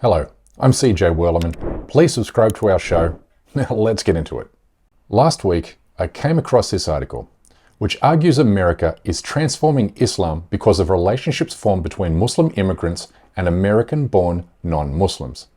Hello, I'm CJ Werleman. Please subscribe to our show. Now let's get into it. Last week, I came across this article, which argues America is transforming Islam because of relationships formed between Muslim immigrants and American-born non-Muslims.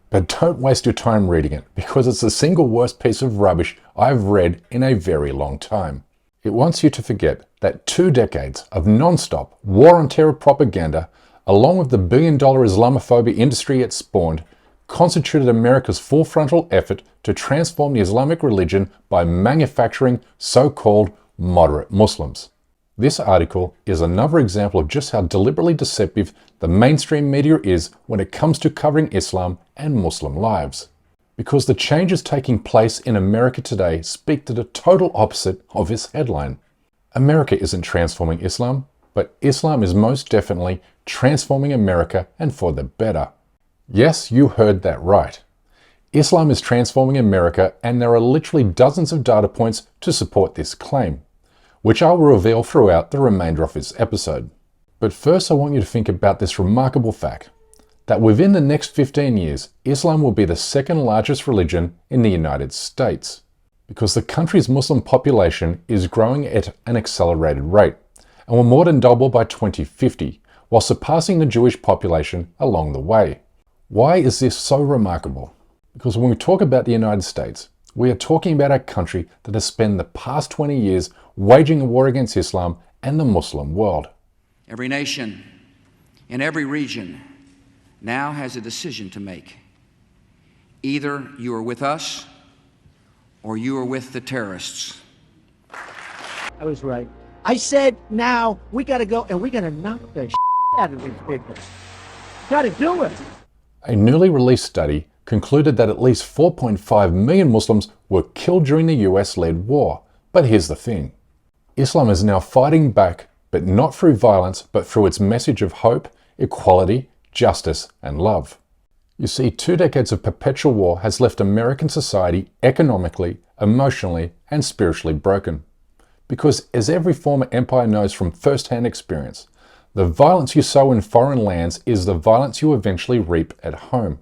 But don't waste your time reading it, because it's the single worst piece of rubbish I've read in a very long time. It wants you to forget that 2 decades of non-stop war on terror propaganda, along with the billion-dollar Islamophobia industry it spawned, constituted America's full frontal effort to transform the Islamic religion by manufacturing so-called moderate Muslims. This article is another example of just how deliberately deceptive the mainstream media is when it comes to covering Islam and Muslim lives. Because the changes taking place in America today speak to the total opposite of this headline. America isn't transforming Islam, but Islam is most definitely transforming America, and for the better. Yes, you heard that right. Islam is transforming America, and there are literally dozens of data points to support this claim, which I will reveal throughout the remainder of this episode. But first I want you to think about this remarkable fact, that within the next 15 years, Islam will be the second largest religion in the United States, because the country's Muslim population is growing at an accelerated rate, and will more than double by 2050, while surpassing the Jewish population along the way. Why is this so remarkable? Because when we talk about the United States, we are talking about a country that has spent the past 20 years waging a war against Islam and the Muslim world. Every nation in every region now has a decision to make. Either you are with us or you are with the terrorists. I was right. I said now we got to go and we got to knock the shit out of these people. Got to do it. A newly released study concluded that at least 4.5 million Muslims were killed during the US-led war. But here's the thing. Islam is now fighting back, but not through violence, but through its message of hope, equality, justice, and love. You see, 2 decades of perpetual war has left American society economically, emotionally, and spiritually broken. Because as every former empire knows from first-hand experience, the violence you sow in foreign lands is the violence you eventually reap at home,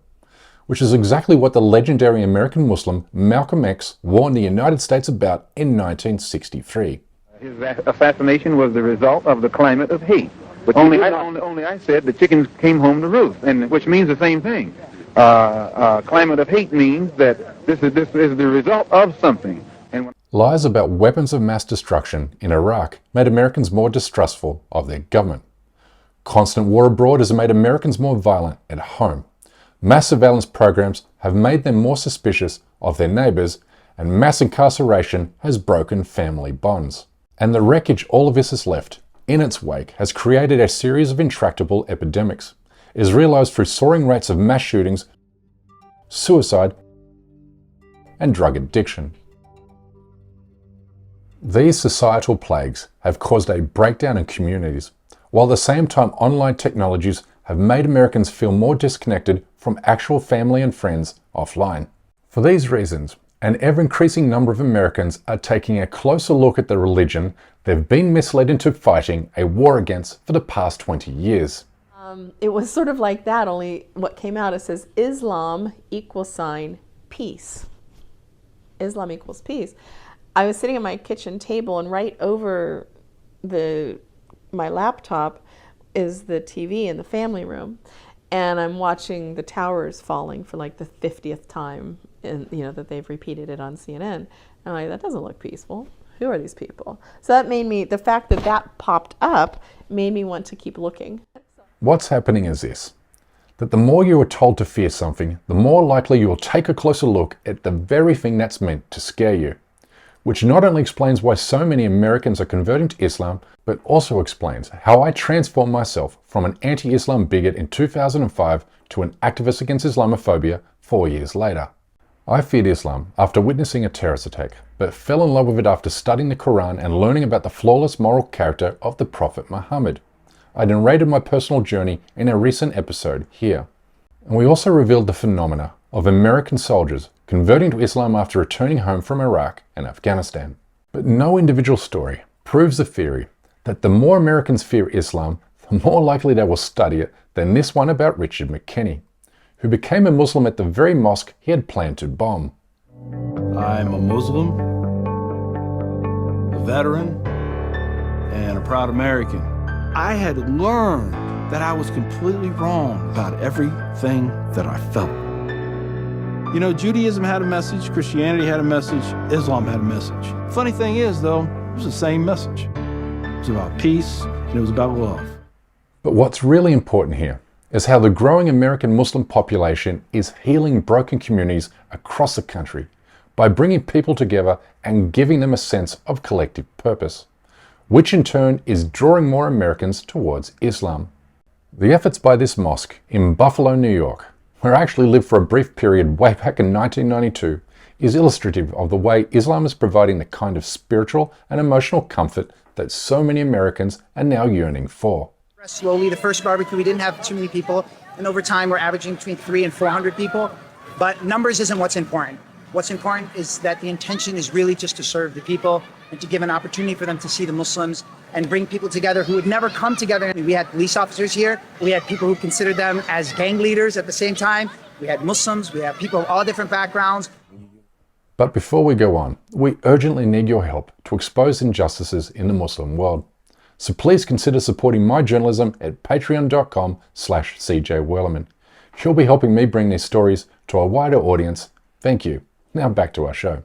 which is exactly what the legendary American Muslim Malcolm X warned the United States about in 1963. His assassination was the result of the climate of hate. But only I said the chickens came home to roost, and which means the same thing. Climate of hate means that this is the result of something. And lies about weapons of mass destruction in Iraq made Americans more distrustful of their government. Constant war abroad has made Americans more violent at home. Mass surveillance programs have made them more suspicious of their neighbors, and mass incarceration has broken family bonds. And the wreckage all of this has left in its wake has created a series of intractable epidemics. It is realized through soaring rates of mass shootings, suicide, and drug addiction. These societal plagues have caused a breakdown in communities, while at the same time online technologies have made Americans feel more disconnected from actual family and friends offline. For these reasons, an ever-increasing number of Americans are taking a closer look at the religion they've been misled into fighting a war against for the past 20 years. It was sort of like that, only what came out, it says Islam = peace. Islam equals peace. I was sitting at my kitchen table, and right over my laptop is the TV in the family room, and I'm watching the towers falling for like the 50th time, and that they've repeated it on CNN. And I'm like, that doesn't look peaceful. Who are these people? So that made me, the fact that that popped up made me want to keep looking. What's happening is this, that the more you are told to fear something, the more likely you will take a closer look at the very thing that's meant to scare you. Which not only explains why so many Americans are converting to Islam, but also explains how I transformed myself from an anti-Islam bigot in 2005 to an activist against Islamophobia 4 years later. I feared Islam after witnessing a terrorist attack, but fell in love with it after studying the Quran and learning about the flawless moral character of the Prophet Muhammad. I narrated my personal journey in a recent episode here. And we also revealed the phenomena of American soldiers converting to Islam after returning home from Iraq and Afghanistan. But no individual story proves the theory that the more Americans fear Islam, the more likely they will study it than this one about Richard McKinney, who became a Muslim at the very mosque he had planned to bomb. I'm a Muslim, a veteran, and a proud American. I had learned that I was completely wrong about everything that I felt. You know, Judaism had a message, Christianity had a message, Islam had a message. Funny thing is, though, it was the same message. It was about peace, and it was about love. But what's really important here is how the growing American Muslim population is healing broken communities across the country by bringing people together and giving them a sense of collective purpose, which in turn is drawing more Americans towards Islam. The efforts by this mosque in Buffalo, New York, where I actually lived for a brief period way back in 1992, is illustrative of the way Islam is providing the kind of spiritual and emotional comfort that so many Americans are now yearning for. Slowly, the first barbecue, we didn't have too many people, and over time, we're averaging between 300 and 400 people. But numbers isn't what's important. What's important is that the intention is really just to serve the people and to give an opportunity for them to see the Muslims and bring people together who would never come together. We had police officers here. We had people who considered them as gang leaders at the same time. We had Muslims. We had people of all different backgrounds. But before we go on, we urgently need your help to expose injustices in the Muslim world. So please consider supporting my journalism at patreon.com/CJWellerman. You'll be helping me bring these stories to a wider audience. Thank you. Now back to our show.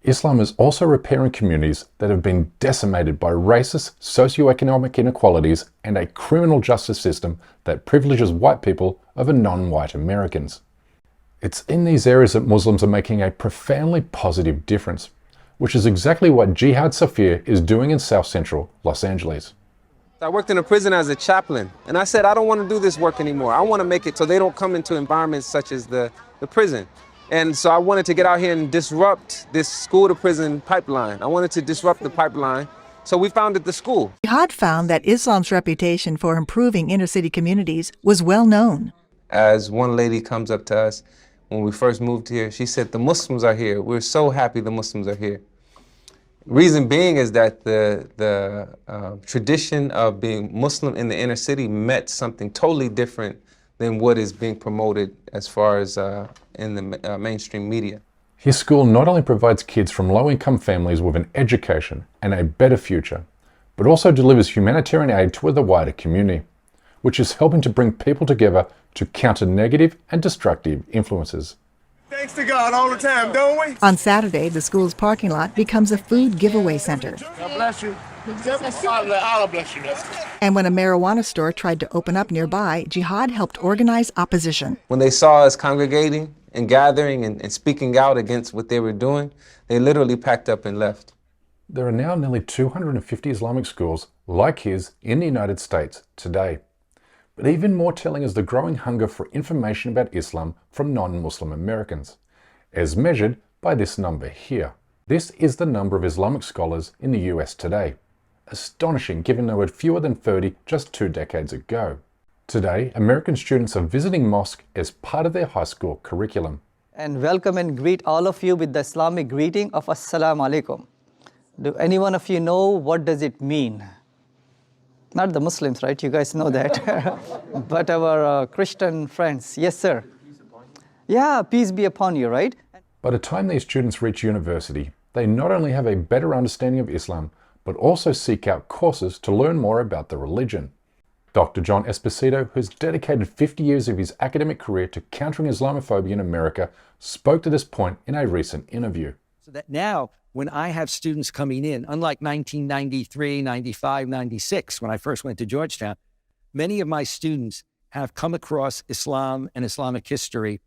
Islam is also repairing communities that have been decimated by racist socioeconomic inequalities and a criminal justice system that privileges white people over non-white Americans. It's in these areas that Muslims are making a profoundly positive difference, which is exactly what Jihad Sophia is doing in South Central Los Angeles. I worked in a prison as a chaplain, and I said, I don't want to do this work anymore. I want to make it so they don't come into environments such as the prison. And so I wanted to get out here and disrupt this school-to-prison pipeline. I wanted to disrupt the pipeline, so we founded the school. Jihad found that Islam's reputation for improving inner-city communities was well known. As one lady comes up to us when we first moved here, she said, the Muslims are here. We're so happy the Muslims are here. Reason being is that the tradition of being Muslim in the inner city meant something totally different than what is being promoted as far as in the mainstream media. His school not only provides kids from low-income families with an education and a better future, but also delivers humanitarian aid to the wider community, which is helping to bring people together to counter negative and destructive influences. Thanks to God all the time, don't we? On Saturday, the school's parking lot becomes a food giveaway center. God bless you. Allah bless you. And when a marijuana store tried to open up nearby, Jihad helped organize opposition. When they saw us congregating and gathering and speaking out against what they were doing, they literally packed up and left. There are now nearly 250 Islamic schools like his in the United States today. But even more telling is the growing hunger for information about Islam from non-Muslim Americans, as measured by this number here. This is the number of Islamic scholars in the US today. Astonishing given there were fewer than 30 just 2 decades ago. Today, American students are visiting mosque as part of their high school curriculum. And welcome and greet all of you with the Islamic greeting of Assalamu alaikum. Do any one of you know what does it mean? Not the Muslims, right? You guys know that. But our Christian friends, yes, sir. Yeah, peace be upon you, right? By the time these students reach university, they not only have a better understanding of Islam, but also seek out courses to learn more about the religion. Dr. John Esposito, who's dedicated 50 years of his academic career to countering Islamophobia in America, spoke to this point in a recent interview. So that now, when I have students coming in, unlike 1993, 95, 96, when I first went to Georgetown, many of my students have come across Islam and Islamic history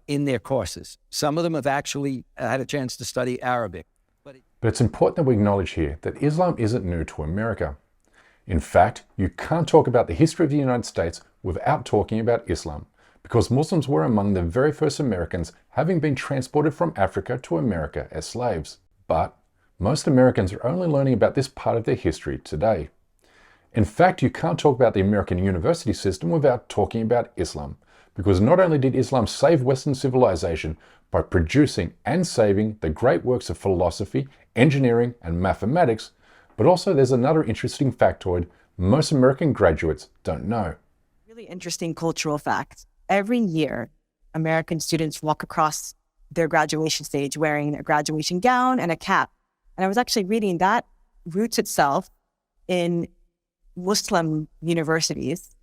in their courses. Some of them have actually had a chance to study Arabic. But it's important that we acknowledge here that Islam isn't new to America. In fact, you can't talk about the history of the United States without talking about Islam, because Muslims were among the very first Americans having been transported from Africa to America as slaves. But most Americans are only learning about this part of their history today. In fact, you can't talk about the American university system without talking about Islam, because not only did Islam save Western civilization by producing and saving the great works of philosophy, engineering, and mathematics, but also there's another interesting factoid most American graduates don't know. really interesting cultural fact. Every year, American students walk across their graduation stage wearing a graduation gown and a cap. And I was actually reading that roots itself in Muslim universities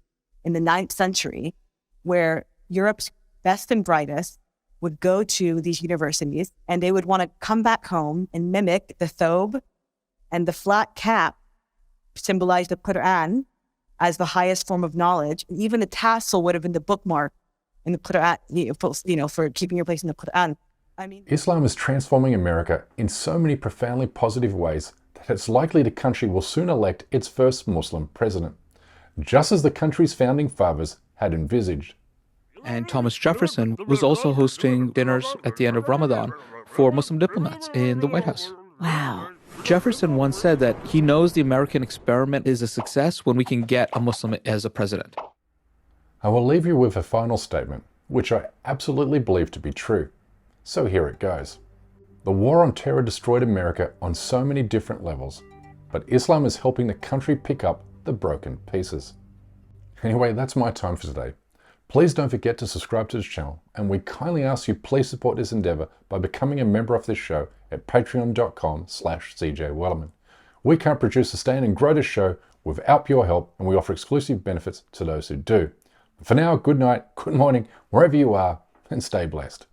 in the 9th century, where Europe's best and brightest would go to these universities and they would want to come back home and mimic the thobe and the flat cap symbolize the Quran as the highest form of knowledge. And even the tassel would have been the bookmark in the Quran, for keeping your place in the Quran. Islam is transforming America in so many profoundly positive ways that it's likely the country will soon elect its first Muslim president, just as the country's founding fathers had envisaged. And Thomas Jefferson was also hosting dinners at the end of Ramadan for Muslim diplomats in the White House. Wow. Jefferson once said that he knows the American experiment is a success when we can get a Muslim as a president. I will leave you with a final statement, which I absolutely believe to be true. So here it goes. The war on terror destroyed America on so many different levels, but Islam is helping the country pick up the broken pieces. Anyway, that's my time for today. Please don't forget to subscribe to this channel, and we kindly ask you please support this endeavor by becoming a member of this show at patreon.com/CJWellerman. We can't produce, sustain and grow this show without your help, and we offer exclusive benefits to those who do. For now, good night, good morning, wherever you are, and stay blessed.